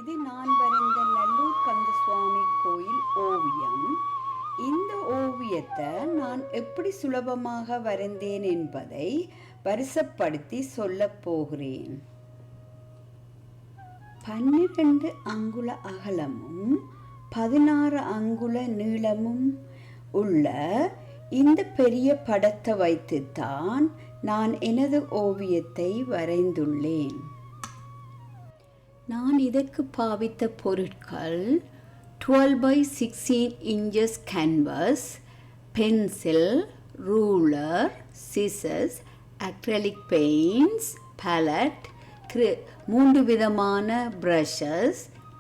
இது நான் வரைந்த நல்லூர் கந்தசுவாமி கோயில் ஓவியம். இந்த ஓவியத்தை நான் எப்படி சுலபமாக வரைந்தேன் என்பதை வரிசைப்படுத்தி சொல்லப் போகிறேன். 12 அங்குல அகலமும் 16 அங்குல நீளமும் உள்ள இந்த பெரிய படத்தை வைத்துத்தான் நான் எனது ஓவியத்தை வரைந்துள்ளேன். நான் இதற்கு பாவித்த பொருட்கள் 12 by 16 inches canvas, pencil, ruler, scissors, acrylic paints, palette, 3 விதமான brushes,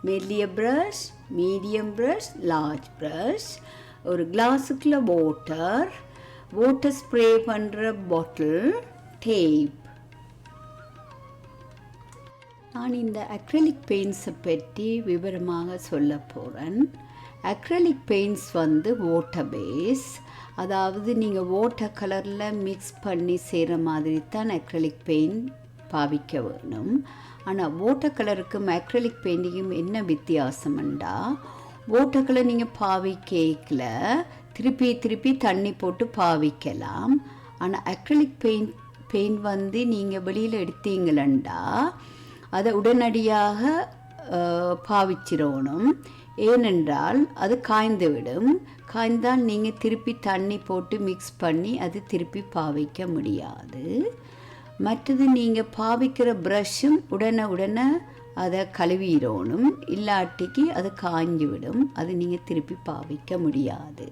மெல்லிய brush, medium brush, large brush, ஒரு கிளாஸுக்குள்ள வாட்டர் ஸ்ப்ரே பண்ணுற பாட்டில், டேப். நான் இந்த அக்ரிலிக் பெயிண்ட்ஸை பற்றி விவரமாக சொல்ல போகிறேன். அக்ரிலிக் பெயிண்ட்ஸ் வாட்டர் பேஸ், அதாவது நீங்கள் வாட்டர் கலரில் மிக்ஸ் பண்ணி செய்கிற மாதிரி தான் அக்ரிலிக் பெயிண்ட் பாவிக்க வேணும். ஆனால் வாட்டர் கலருக்கும் அக்ரிலிக் பெயிண்டிங்கும் என்ன வித்தியாசம்ண்டா, வாட்டர் கலர் நீங்கள் பாவிக்கல திருப்பி தண்ணி போட்டு பாவிக்கலாம். ஆனால் அக்ரிலிக் பெயிண்ட் நீங்கள் வெளியில் எடுத்தீங்களா அதை உடனடியாக பாவிச்சிடணும். ஏனென்றால் அது காய்ந்து விடும். காய்ந்தால் நீங்கள் திருப்பி தண்ணி போட்டு மிக்ஸ் பண்ணி அது திருப்பி பாவிக்க முடியாது. மற்றது நீங்கள் பாவிக்கிற ப்ரஷ்ஷும் உடனே அதை கழுவிடணும், இல்லாட்டிக்கு அது காய்ஞ்சி விடும், அது நீங்கள் திருப்பி பாவிக்க முடியாது.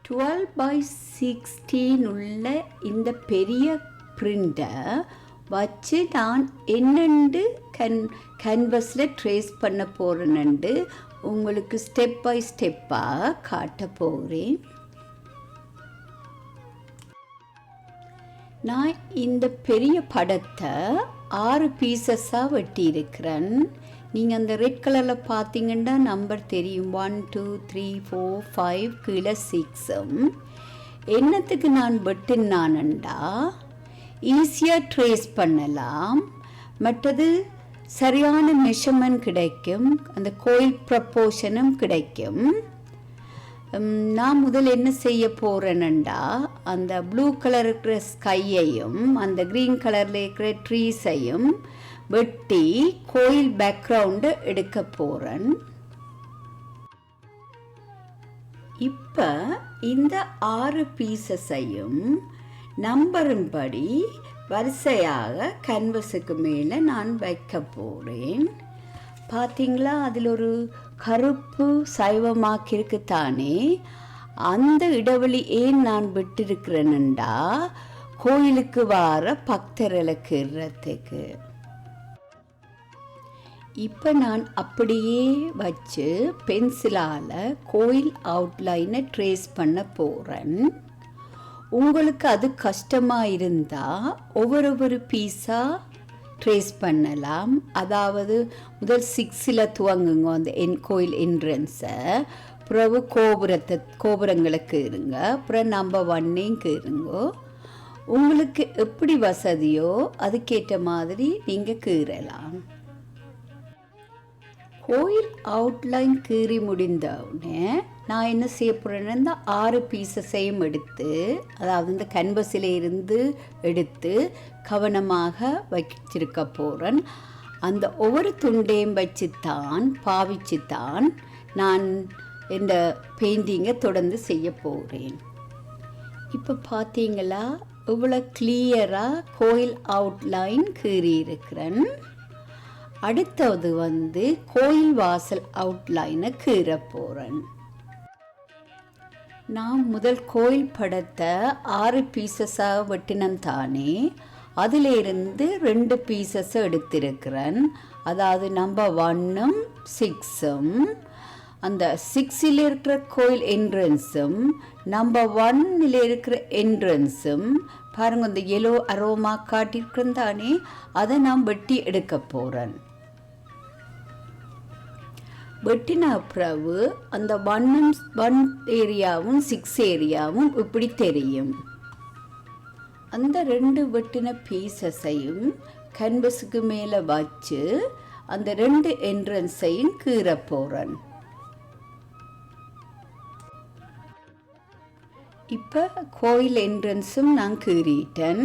12 by 16 உள்ள இந்த பெரிய பிரிண்டை வச்சு நான் என்னென்று கேன்வஸில் ட்ரேஸ் பண்ண போகிறேன்னு உங்களுக்கு ஸ்டெப் பை ஸ்டெப்பாக காட்ட போகிறேன். நான் இந்த பெரிய படத்தை 6 பீசஸாக வெட்டியிருக்கிறேன். நீங்கள் அந்த ரெட் கலரில் பார்த்தீங்கன்னா நம்பர் தெரியும், 1 2 3 4 5 கீழே 6. என்னத்துக்கு நான் வெட்டினானண்டா ஈஸியாக ட்ரேஸ் பண்ணலாம், மற்றது சரியான மெஷர்மெண்ட் கிடைக்கும், அந்த கோயில் ப்ரப்போர்ஷனும் கிடைக்கும். நான் முதல் என்ன செய்ய போகிறேன்டா, அந்த ப்ளூ கலர் இருக்கிற ஸ்கையையும் அந்த க்ரீன் கலரில் இருக்கிற ட்ரீஸையும் வெட்டி கோயில் பேக்ரவுண்டை எடுக்க போகிறேன். இப்போ இந்த 6 பீசஸையும் நம்பரின்படி வரிசையாக கேன்வஸுக்கு மேலே நான் வைக்க போகிறேன். பார்த்தீங்களா, அதில் ஒரு கருப்பு சைவமாக்கிருக்குத்தானே. அந்த இடைவெளி ஏன் நான் விட்டிருக்கிறேன்டா கோயிலுக்கு வர பக்தர்களுக்கு இடுறதுக்கு. இப்போ நான் அப்படியே வச்சு பென்சிலால் கோயில் அவுட்லைனை ட்ரேஸ் பண்ண போகிறேன். உங்களுக்கு அது கஷ்டமாக இருந்தால் ஒவ்வொரு பீஸாக ட்ரேஸ் பண்ணலாம். அதாவது முதல் 6ல் துவங்குங்க அந்த கோயில் என்ட்ரன்ஸை, பிறகு கோபுரங்களுக்கு இருங்க, அப்புறம் நம்பர் 1 கீறுங்கோ. உங்களுக்கு எப்படி வசதியோ அதுக்கேற்ற மாதிரி நீங்கள் கீறலாம். கோயில் அவுட்லைன் கீறி முடிந்தவுடனே நான் என்ன செய்ய போகிறேன்னா இந்த 6 பீசஸையும் எடுத்து, அதாவது இந்த கேன்வஸில் இருந்து எடுத்து கவனமாக வச்சிருக்க போகிறேன். அந்த ஒவ்வொரு துண்டையும் பாவிச்சுத்தான் நான் இந்த பெயிண்டிங்கை தொடர்ந்து செய்ய போகிறேன். இப்போ பார்த்தீங்களா இவ்வளோ கிளியராக கோயில் அவுட்லைன் கீறி இருக்கிறேன். அடுத்தது கோயில் வாசல் அவுட்லைனை கீற போகிறேன். நான் முதல் கோயில் படத்தை 6 பீசஸாக வெட்டினம் தானே, அதிலிருந்து 2 பீசஸை எடுத்திருக்கிறேன். அதாவது நம்பர் 1ம் 6ம், அந்த 6ல் இருக்கிற கோயில் என்ட்ரன்ஸும் நம்பர் 1ல் இருக்கிற என்ட்ரன்ஸும் பாருங்க, இந்த எல்லோ அரோமா காட்டியிருக்கிறேன் தானே, அதை நான் வெட்டி எடுக்க போகிறேன். வெட்டின பிறகு அந்த ஒன் ஏரியாவும் 6 ஏரியாவும் இப்படி தெரியும். அந்த 2 வெட்டின பீசஸையும் கேன்வஸுக்கு மேலே வச்சு அந்த 2 என்ட்ரன்ஸையும் கீற போகிறேன். இப்போ கோயில் என்ட்ரன்ஸும் நான் கீறிட்டேன்.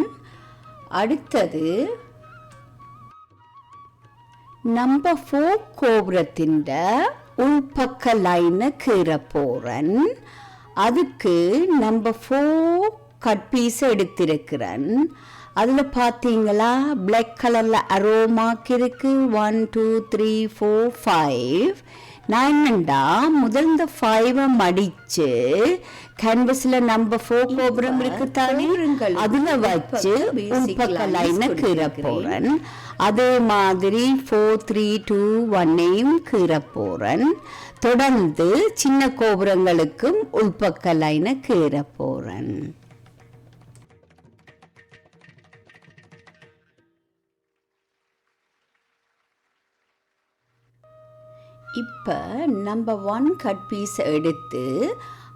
அடுத்தது நம்பர் 4 கோபுரத்தின் உள்பக்க லைனை கீற போகிறேன். அதுக்கு நம்பர் 4 கட் பீஸ் எடுத்திருக்கிறேன். அதில் பார்த்தீங்களா பிளாக் கலரில் அரோ மார்க் இருக்கு. 1 2 3 4 5. நான் என்னண்டா முதல் இந்த 5 மடித்து கேன்வஸில் நம்பர் 4 கோபுரம் இருக்குத்தானே அதில் வச்சு உள்பக்க லைனை கீற போகிறேன். அதே மாதிரி 4 3 2 1ஐயும் கீற போகிறேன். தொடர்ந்து சின்ன கோபுரங்களுக்கும் உள்பக்க லைனை கீற போகிறேன். இப்போ நம்பர் 1 கட் பீஸ் எடுத்து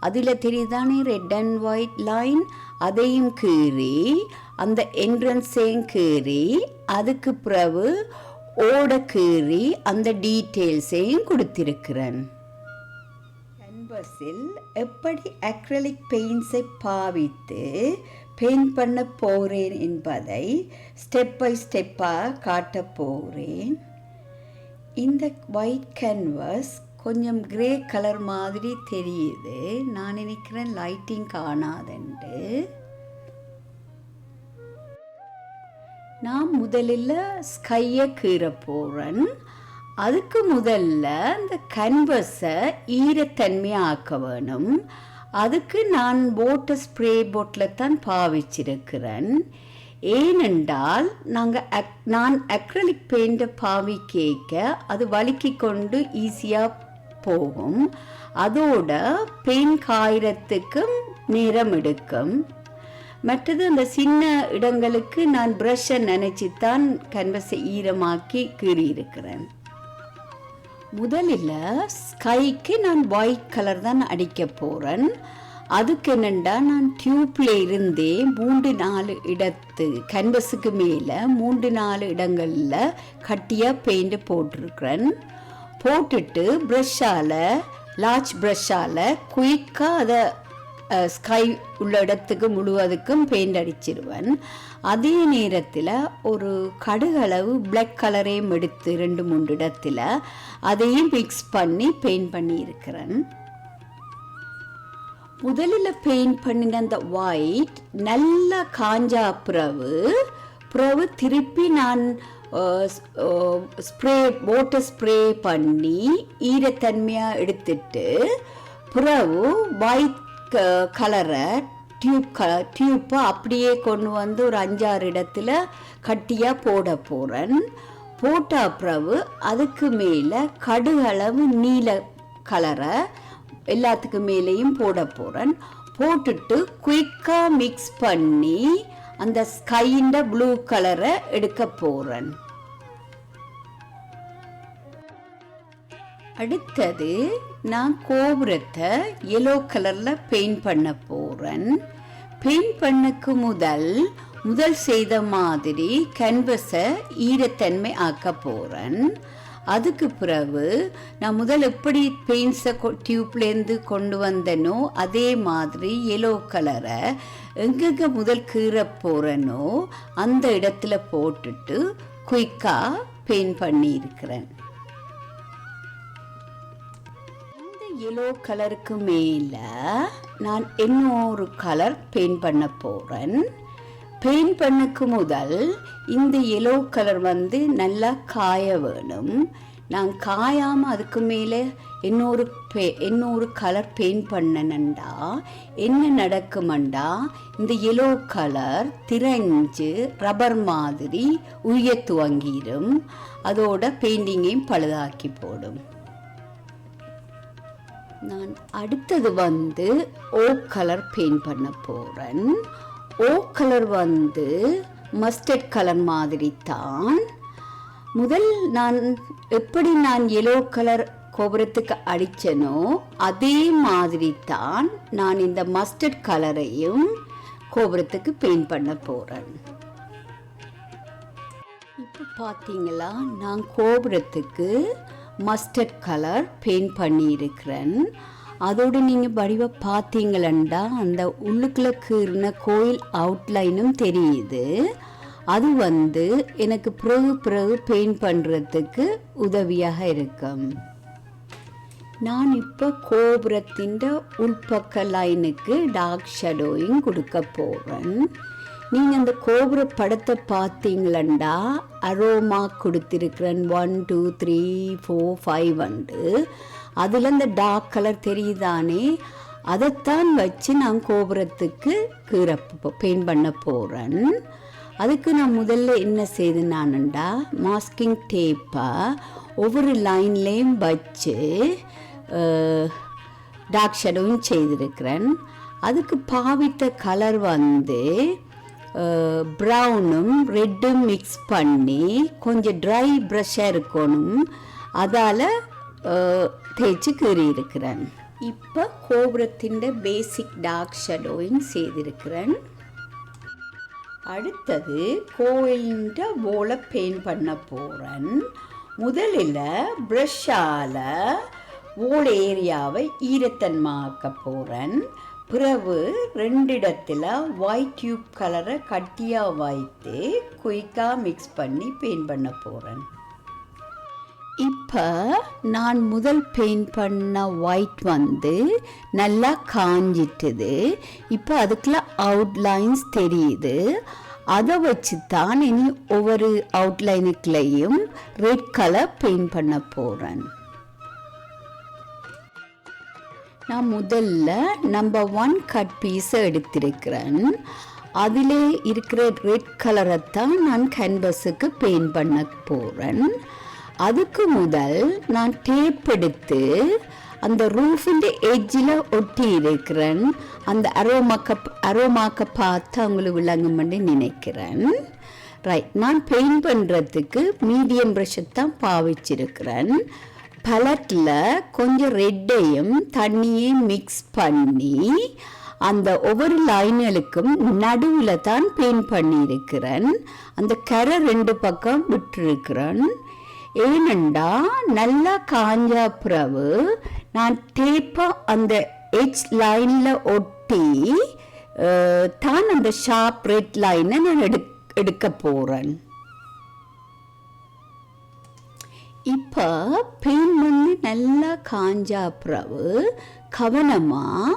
அதில் தெரியுதானே ரெட் அண்ட் ஒயிட் லைன், அதையும் கீறி அந்த என்ட்ரன்ஸையும் கீறி அதுக்கு பிறகு ஓட கீறி அந்த டீட்டெயில்ஸையும் கொடுத்திருக்கிறேன். கேன்வஸில் எப்படி அக்ரிலிக் பெயிண்ட்ஸை பாவித்து பெயிண்ட் பண்ண போகிறேன் என்பதை ஸ்டெப் பை ஸ்டெப்பாக காட்ட போகிறேன். இந்த ஒயிட் கேன்வஸ் கொஞ்சம் கிரே கலர் மாதிரி தெரியுது. நான் நினைக்கிறேன் லைட்டிங் காணாதுண்டு. நான் முதலில் ஸ்கையை கீற போகிறேன். அதுக்கு முதல்ல இந்த கேன்வஸை ஈரத்தன்மையாக ஆக்க வேணும். அதுக்கு நான் வாட்டர் ஸ்ப்ரே பாட்டில் தான் பாவிச்சிருக்கிறேன். ஏனென்றால் நான் அக்ரிலிக் பெயிண்டை பாவிக்க அது வழுக்கி கொண்டு ஈஸியாக போகும். அதோட பெயிண்ட் காயறதுக்கும் நேரம் எடுக்கும். மற்றது அந்த சின்ன இடங்களுக்கு நான் ப்ரஷ்ஷை நினச்சித்தான் கேன்வஸை ஈரமாக்கி கீறியிருக்கிறேன். முதலில் ஸ்கைக்கு நான் ஒயிட் கலர் தான் அடிக்க போகிறேன். அதுக்கு என்னென்னா நான் டியூப்பில் இருந்தே 3-4 இடத்து கேன்வஸுக்கு மேலே 3-4 இடங்களில் கட்டியாக பெயிண்ட்டு போட்டிருக்கிறேன். போட்டுட்டு லார்ஜ் ப்ரஷ்ஷால் குயிக்காக அதை ஸ்கை உள்ள இடத்துக்கு முழுவதுக்கும் பெயிண்ட் அடிச்சிடுவேன். அதே நேரத்தில் ஒரு கடுகளவு பிளாக் கலரையும் எடுத்து 2-3 இடத்துல அதையும் மிக்ஸ் பண்ணி பெயிண்ட் பண்ணியிருக்கிறேன். முதலில் பெயிண்ட் பண்ணின அந்த ஒயிட் நல்லா காஞ்சா பிறகு திருப்பி நான் வாட்டர் ஸ்ப்ரே பண்ணி ஈரத்தன்மையாக எடுத்துட்டு பிறகு ஒயிட் கலரை டியூப்பை அப்படியே கொண்டு வந்து ஒரு 5-6 இடத்துல கட்டியாக போட போகிறேன். போட்ட பிறகு அதுக்கு மேலே கடுகளவு நீல கலரை எல்லாத்துக்கு மேலேயும் போட போகிறேன். போட்டுட்டு குயிக்காக மிக்ஸ் பண்ணி அந்த ஸ்கையின் ப்ளூ கலரை எடுக்க போகிறேன். அடுத்தது நான் கோபுரத்தை எல்லோ கலரில் பெயிண்ட் பண்ண போகிறேன். பெயிண்ட் பண்ணக்கு முதல் செய்த மாதிரி கேன்வஸை ஈரத்தன்மை ஆக்க போகிறேன். அதுக்கு பிறகு நான் எப்படி பெயிண்ட்ஸை டியூப்லேருந்து கொண்டு வந்தனோ அதே மாதிரி எல்லோ கலரை எங்கெங்கே கீற போகிறேனோ அந்த இடத்துல போட்டுட்டு குயிக்காக பெயிண்ட் பண்ணியிருக்கிறேன். இந்த எல்லோ கலருக்கு மேலே நான் இன்னொரு கலர் பெயிண்ட் பண்ண போகிறேன். பெயிண்ட் பண்ணக்கு இந்த எல்லோ கலர் நல்லா காய வேணும். நான் காயாமல் அதுக்கு மேலே இன்னொரு கலர் பெயிண்ட் பண்ணனண்டா என்ன நடக்குமண்டா இந்த எல்லோ கலர் திரைஞ்சு ரப்பர் மாதிரி உரிய துவங்கிடும். அதோட பெயிண்டிங்கையும் பழுதாக்கி போடும். நான் அடுத்தது ஓக் கலர் பெயிண்ட் பண்ண போகிறேன். ஓக் கலர் மஸ்டர்ட் கலர் மாதிரி தான். முதல் எப்படி நான் எல்லோ கலர் கோபுரத்துக்கு அடித்தனோ அதே மாதிரி தான் நான் இந்த மஸ்டர்ட் கலரையும் கோபுரத்துக்கு பெயிண்ட் பண்ண போகிறேன். இப்போ பார்த்தீங்களா, நான் கோபுரத்துக்கு மஸ்டர்ட் கலர் பெயிண்ட் பண்ணியிருக்கிறேன். அதோடு நீங்கள் வடிவ பார்த்தீங்களா அந்த உள்ளுக்குள்ள கீறின கோயில் அவுட்லைனும் தெரியுது. அது எனக்கு பிறகு பெயிண்ட் பண்ணுறதுக்கு உதவியாக இருக்கும். நான் இப்போ கோபுரத்தின் உள்பக்க லைனுக்கு டார்க் ஷேடோயிங் கொடுக்க போகிறேன். நீங்கள் அந்த கோபுர படத்தை பார்த்தீங்களா அரோமா கொடுத்துருக்குறேன் 1 2 3 4 5 அதில் அந்த டார்க் கலர் தெரியுதானே, அதைத்தான் வச்சு நான் கோபுரத்துக்கு பெயிண்ட் பண்ண போகிறேன். அதுக்கு நான் முதல்ல என்ன செய்தேன்னா மாஸ்கிங் டேப்பை ஒவ்வொரு லைன்லேயும் வச்சு டார்க் ஷேடோவும் செய்திருக்கிறேன். அதுக்கு பாவித்த கலர் ப்ரௌனும் ரெட்டும் மிக்ஸ் பண்ணி கொஞ்சம் ட்ரை ப்ரஷ்ஷாக இருக்கணும், அதால் தேய்ச்சி கீறியிருக்கிறேன். இப்போ கோபுரத்தின் பேசிக் டார்க் ஷேடோவும் செய்திருக்கிறேன். அடுத்தது கோயிலின் போல பெயிண்ட் பண்ண போகிறேன். முதலில் ப்ரஷ்ஷால் ஓல் ஏரியாவை ஈரத்தன்மாக்க போகிறேன். பிறகு 2 இடத்துல ஒயிட் டியூப் கலரை கட்டியாக வைத்து குயிக்காக மிக்ஸ் பண்ணி பெயிண்ட் பண்ண போகிறேன். இப்போ நான் முதல் பெயிண்ட் பண்ண ஒயிட் நல்லா காஞ்சிட்டுது. இப்போ அதுக்குள்ள அவுட்லைன்ஸ் தெரியுது. அதை வச்சு தான் இனி ஒவ்வொரு அவுட்லைனுக்குள்ளேயும் ரெட் கலர் பெயிண்ட் பண்ண போகிறேன். நான் முதல்ல நம்பர் 1 கட் பீஸை எடுத்திருக்கிறேன். அதிலே இருக்கிற ரெட் கலரைத்தான் நான் கேன்வஸுக்கு பெயிண்ட் பண்ண போகிறேன். அதுக்கு முதல் நான் டேப் எடுத்து அந்த ரூஃபின் எட்ஜில் ஒட்டி இருக்கிறேன். அந்த அரோமாக்க பார்த்து அவங்களுக்கு விளங்கும்னு நினைக்கிறேன். ரைட், நான் பெயிண்ட் பண்ணுறதுக்கு மீடியம் ப்ரஷ்ஷை தான் பாவிச்சிருக்கிறேன். பலட்டில் கொஞ்சம் ரெட்டையும் தண்ணியையும் மிக்ஸ் பண்ணி அந்த ஒவ்வொரு லைன்களுக்கும் நடுவில் தான் பெயிண்ட் பண்ணியிருக்கிறேன். அந்த கரை 2 பக்கம் விட்டுருக்கிறேன். ஏனெண்டா நல்லா காஞ்சா பிறகு நான் டேப்பை அந்த எட்ஜ் லைனில் ஒட்டி தான் அந்த ஷார்ப் ரெட் லைனை நான் எடுக்க போகிறேன். இப்போ பெயிண்ட் நல்லா காஞ்சா பிறகு கவனமாக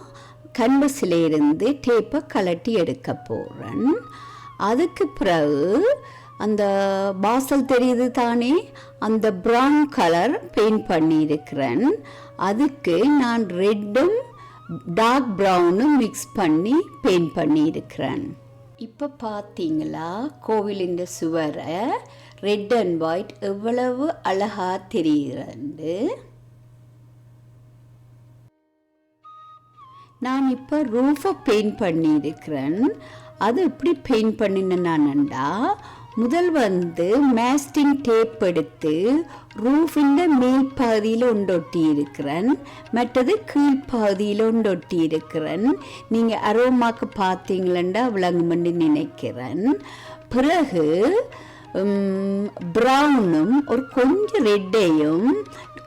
கன்வஸிலேருந்து டேப்பை கலட்டி எடுக்க போகிறேன். அதுக்கு பிறகு அந்த பாசல் தெரியுது தானே, அந்த ப்ரௌன் கலர் பெயிண்ட் பண்ணியிருக்கிறேன். அதுக்கு நான் ரெட்டும் டார்க் ப்ரௌனும் மிக்ஸ் பண்ணி பெயிண்ட் பண்ணியிருக்கிறேன். இப்போ பார்த்தீங்களா கோவிலின் சுவரை ரெட் அண்ட் ஒயிட் எவ்வளவு அழகாக தெரிகிறது. நான் இப்போ ரூஃபை பெயிண்ட் பண்ணியிருக்கிறேன். அது எப்படி பெயிண்ட் பண்ணினேன்னா முதல் மேஸ்டிங் டேப் எடுத்து ரூஃபின் மேல் பகுதியில் ஒண்டொட்டி இருக்கிறேன், மற்றது கீழ்ப்பகுதியில் ஒண்டொட்டி இருக்கிறேன். நீங்கள் அரோமாக்கு பார்த்தீங்களா விளங்குமென்று நினைக்கிறேன். பிறகு ப்ரௌனும் ஒரு கொஞ்சம் ரெட்டையும்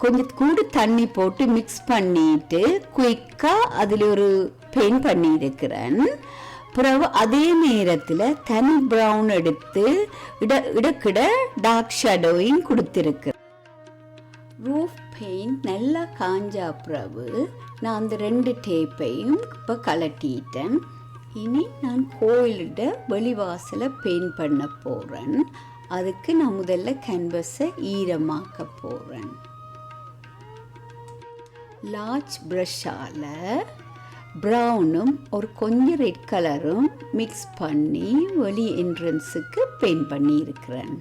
கொஞ்சம் கூட தண்ணி போட்டு மிக்ஸ் பண்ணிட்டு குயிக்காக அதில் ஒரு பெயிண்ட் பண்ணியிருக்கிறேன். பிறகு அதே நேரத்தில் தனி ப்ரௌன் எடுத்து இடக்கிட டார்க் ஷேடோயிங் கொடுத்துருக்கு. ரூஃப் பெயிண்ட் நல்லா காஞ்சா பிறகு நான் அந்த 2 டேப்பையும் இப்போ கலட்டிட்டேன். இனி நான் கோயிலிட வெளிவாசலை பெயிண்ட் பண்ண போகிறேன். அதுக்கு நான் முதல்ல கேன்வஸை ஈரமாக்க போகிறேன். லார்ஜ் ப்ரஷ்ஷால் ப்ரௌனும் ஒரு கொஞ்சம் ரெட் கலரும் மிக்ஸ் பண்ணி வெளி என்ட்ரன்ஸுக்கு பெயிண்ட் பண்ணியிருக்கிறேன்.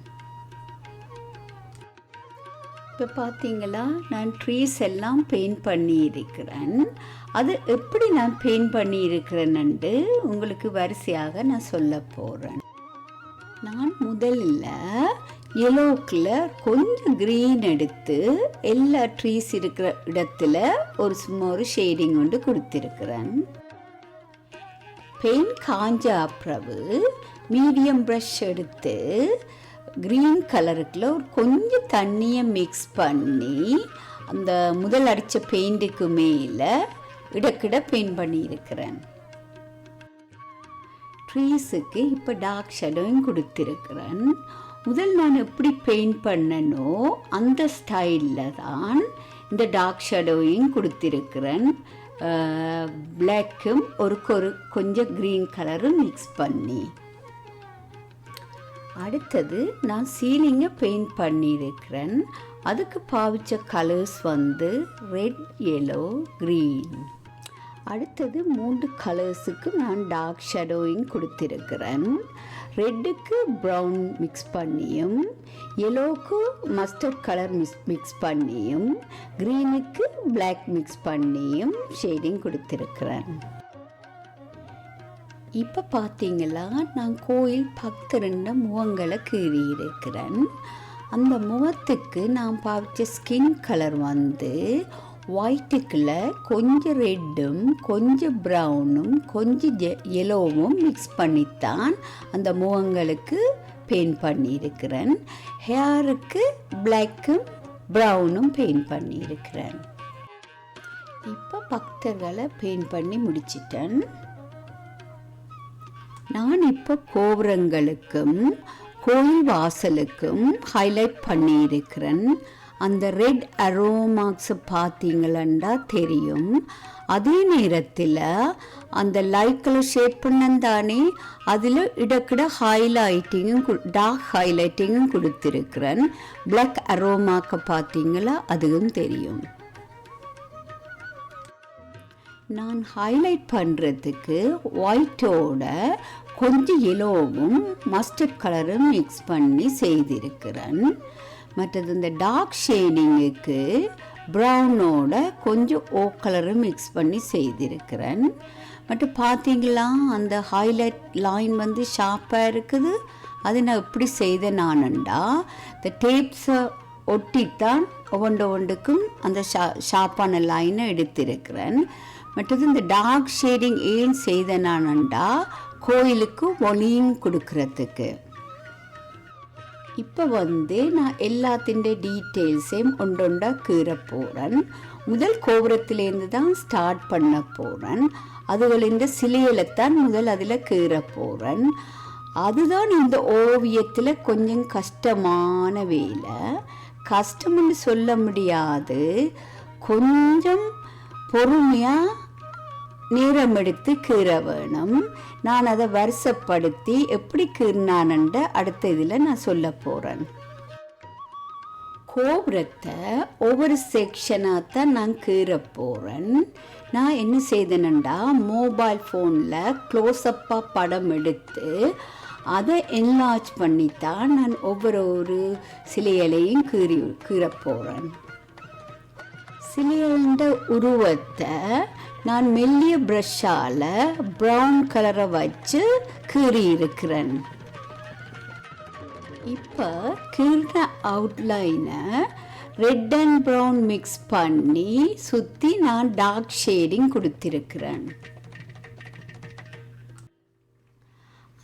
இப்போ பார்த்தீங்களா நான் ட்ரீஸ் எல்லாம் பெயிண்ட் பண்ணியிருக்கிறேன். அது எப்படி நான் பெயிண்ட் பண்ணியிருக்கிறேன்னு உங்களுக்கு வரிசையாக நான் சொல்ல போகிறேன். நான் முதல்ல எல்லோக்குள்ள கொஞ்சம் க்ரீன் எடுத்து எல்லா ட்ரீஸ் இருக்கிற இடத்துல ஒரு சும்மா ஒரு ஷேடிங் கொண்டு கொடுத்துருக்குறேன். பெயிண்ட் காஞ்ச அப்புறவு மீடியம் ப்ரஷ் எடுத்து க்ரீன் கலருக்குள்ள ஒரு கொஞ்சம் தண்ணியை மிக்ஸ் பண்ணி அந்த முதல் அடித்த பெயிண்ட்டுக்கு மேலே இடக்கிட பெயிண்ட் பண்ணியிருக்கிறேன். ட்ரீஸுக்கு இப்போ டார்க் ஷேடோவும் கொடுத்துருக்கிறேன். முதல் நான் எப்படி பெயிண்ட் பண்ணனோ அந்த ஸ்டைலில் தான் இந்த டார்க் ஷேடோவையும் கொடுத்துருக்கிறேன். பிளாக்கும் ஒரு கொஞ்சம் க்ரீன் கலரும் மிக்ஸ் பண்ணி. அடுத்தது நான் சீலிங்கை பெயிண்ட் பண்ணியிருக்கிறேன். அதுக்கு பாவிச்ச கலர்ஸ் வந்து ரெட், எல்லோ, க்ரீன். அடுத்தது 3 கலர்ஸுக்கு நான் டார்க் ஷேடோயிங் கொடுத்துருக்கிறேன். ரெட்டுக்கு ப்ரௌன் மிக்ஸ் பண்ணியும், எல்லோவுக்கு மஸ்டர்ட் கலர் மிக்ஸ் பண்ணியும், க்ரீனுக்கு பிளாக் மிக்ஸ் பண்ணியும் ஷேடிங் கொடுத்துருக்கிறேன். இப்போ பார்த்தீங்களா, நான் கோயில் பக்தருண்ட முகங்களை கீறியிருக்கிறேன். அந்த முகத்துக்கு நான் பாவிச்ச ஸ்கின் கலர் வந்து ஒயிட்டுக்குள்ள கொஞ்சம் ரெட்டும் கொஞ்சம் ப்ரௌனும் கொஞ்சம் எல்லோவும் மிக்ஸ் பண்ணித்தான் அந்த முகங்களுக்கு பெயிண்ட் பண்ணியிருக்கிறேன். ஹேருக்கு பிளாக்கும் ப்ரௌனும் பெயிண்ட் பண்ணியிருக்கிறேன். இப்போ பக்தர்களை பெயிண்ட் பண்ணி முடிச்சிட்டேன். நான் இப்போ கோபுரங்களுக்கும் கோயில் வாசலுக்கும் ஹைலைட் பண்ணியிருக்கிறேன். அந்த ரெட் அரோ மார்க்ஸை பார்த்தீங்களா தெரியும். அதே நேரத்தில் அந்த லைட் கலர் ஷேட் பண்ணந்தானே அதில் இடக்கிட ஹைலைட்டிங்கும் டார்க் ஹைலைட்டிங்கும் கொடுத்துருக்கிறேன். பிளாக் அரோ மார்க்கை பார்த்தீங்களா, அதுவும் தெரியும். நான் ஹைலைட் பண்ணுறதுக்கு ஒயிட்டோட கொஞ்சம் எல்லோவும் மஸ்டர்ட் கலரும் மிக்ஸ் பண்ணி செய்திருக்கிறேன். மற்றது இந்த டார்க் ஷேடிங்குக்கு ப்ரௌனோட கொஞ்சம் ஓக் கலரும் மிக்ஸ் பண்ணி செய்திருக்கிறேன். மட்டும் பார்த்தீங்களா, அந்த ஹைலைட் லைன் வந்து ஷார்ப்பாக இருக்குது. அது நான் எப்படி செய்த நானுண்டா இந்த டேப்ஸை ஒட்டித்தான் ஒவ்வொன்றுக்கும் அந்த ஷார்ப்பான லைனை எடுத்திருக்கிறேன். மற்றது இந்த டார்க் ஷேடிங் ஏன் செய்த நானுண்டா கோயிலுக்கு ஒளியும் கொடுக்கறதுக்கு. இப்போ வந்து நான் எல்லாத்தின் டீட்டெயில்ஸையும் ஒன்றொண்டா கீற போகிறேன். முதல் கோபுரத்திலேருந்து தான் ஸ்டார்ட் பண்ண போகிறேன். அதுகள் இந்த சிலையில்தான் முதல் அதில் கீற போகிறேன். அதுதான் இந்த ஓவியத்தில் கொஞ்சம் கஷ்டமான வேலை. கஷ்டம்னு சொல்ல முடியாது, கொஞ்சம் பொறுமையாக நேரம் எடுத்து கீற வேணும். நான் அதை வருஷப்படுத்தி எப்படி கீறினான்ன்ற அடுத்த இதில் நான் சொல்ல போகிறேன். கோபுரத்தை ஒவ்வொரு செக்ஷனாக தான் நான் கீற போகிறேன். நான் என்ன செய்தேன்டா, மொபைல் ஃபோனில் க்ளோஸ்அப்பாக படம் எடுத்து அதை என்லார்ஜ் பண்ணித்தான் நான் ஒவ்வொரு சிலைகளையும் கீற போகிறேன். சிலையோட உருவத்தை நான் மெல்லிய ப்ரஷ்ஷால் ப்ரௌன் கலரை வச்சு கீறியிருக்கிறேன். இப்போ கீறின அவுட்லைனை ரெட் அண்ட் ப்ரௌன் மிக்ஸ் பண்ணி சுற்றி நான் டார்க் ஷேடிங் கொடுத்திருக்கிறேன்.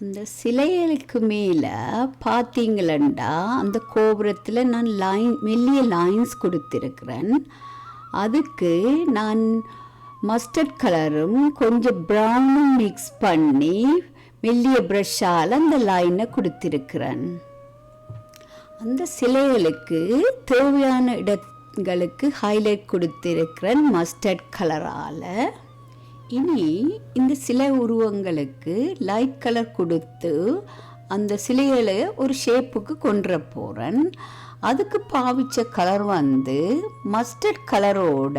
அந்த சிலைகளுக்கு மேலே பார்த்தீங்களா, அந்த கோபுரத்தில் நான் மெல்லிய லைன்ஸ் கொடுத்திருக்கிறேன். அதுக்கு நான் மஸ்டர்ட் கலரும் கொஞ்சம் ப்ரௌனும் மிக்ஸ் பண்ணி மெல்லிய ப்ரஷ்ஷால் அந்த லைனை கொடுத்திருக்கிறேன். அந்த சிலைகளுக்கு தேவையான இடங்களுக்கு ஹைலைட் கொடுத்திருக்கிறேன் மஸ்டர்ட் கலரால். இனி இந்த சிலை உருவங்களுக்கு லைட் கலர் கொடுத்து அந்த சிலைகளை ஒரு ஷேப்புக்கு கொண்டு போகிறேன். அதுக்கு பாவிச்ச கலர் வந்து மஸ்டர்ட் கலரோட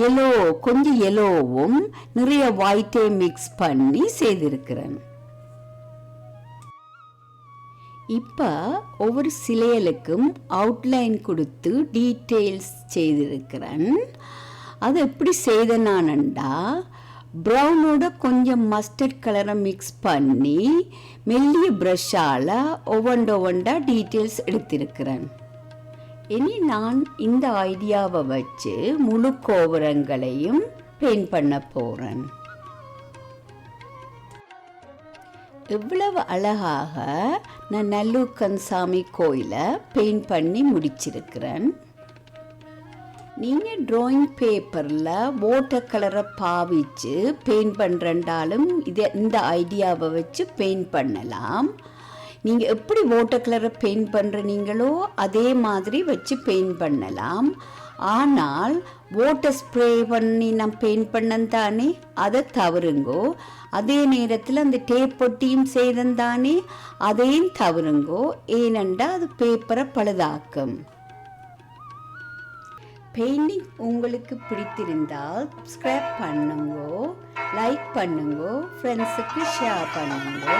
எல்லோ, கொஞ்சம் எல்லோவும் நிறைய ஒயிட்டே மிக்ஸ் பண்ணி செய்திருக்கிறேன். இப்போ ஒவ்வொரு சிலைகளுக்கும் அவுட்லைன் கொடுத்து டீட்டெயில்ஸ் செய்திருக்கிறேன். அது எப்படி செய்த நானண்டா, ப்ரௌனோட கொஞ்சம் மஸ்டர்ட் கலரை மிக்ஸ் பண்ணி மெல்லிய ப்ரஷ்ஷால் ஒவ்வொண்டா டீட்டெயில்ஸ் எடுத்திருக்கிறேன். இனி நான் இந்த ஐடியாவை வச்சு முழு கோபுரங்களையும் பெயிண்ட் பண்ண போகிறேன். எவ்வளவு அழகாக நான் நல்லூக்கன் சாமி கோயிலை பெயிண்ட் பண்ணி முடிச்சிருக்கிறேன். நீங்கள் ட்ராயிங் பேப்பரில் வாட்டர் கலரை பாவிச்சு பெயிண்ட் பண்ணுறண்டாலும் இந்த ஐடியாவை வச்சு பெயிண்ட் பண்ணலாம். நீங்கள் எப்படி வாட்டர் கலரை பெயிண்ட் பண்ணுறீங்களோ அதே மாதிரி வச்சு பெயிண்ட் பண்ணலாம். ஆனால் வாட்டர் ஸ்ப்ரே பண்ணி நான் பெயிண்ட் பண்ணேன் தானே, அதை தவறுங்கோ. அதே நேரத்தில் அந்த டேப் பொட்டியும் செய்தேன் தானே, அதையும் தவறுங்கோ. ஏனெண்டா அது பேப்பரை பழுதாக்கும். பெயிண்டிங் உங்களுக்கு பிடித்திருந்தால் சப்ஸ்கிரைப் பண்ணுங்கோ, லைக் பண்ணுங்கோ, ஃப்ரெண்ட்ஸுக்கு ஷேர் பண்ணுங்கோ.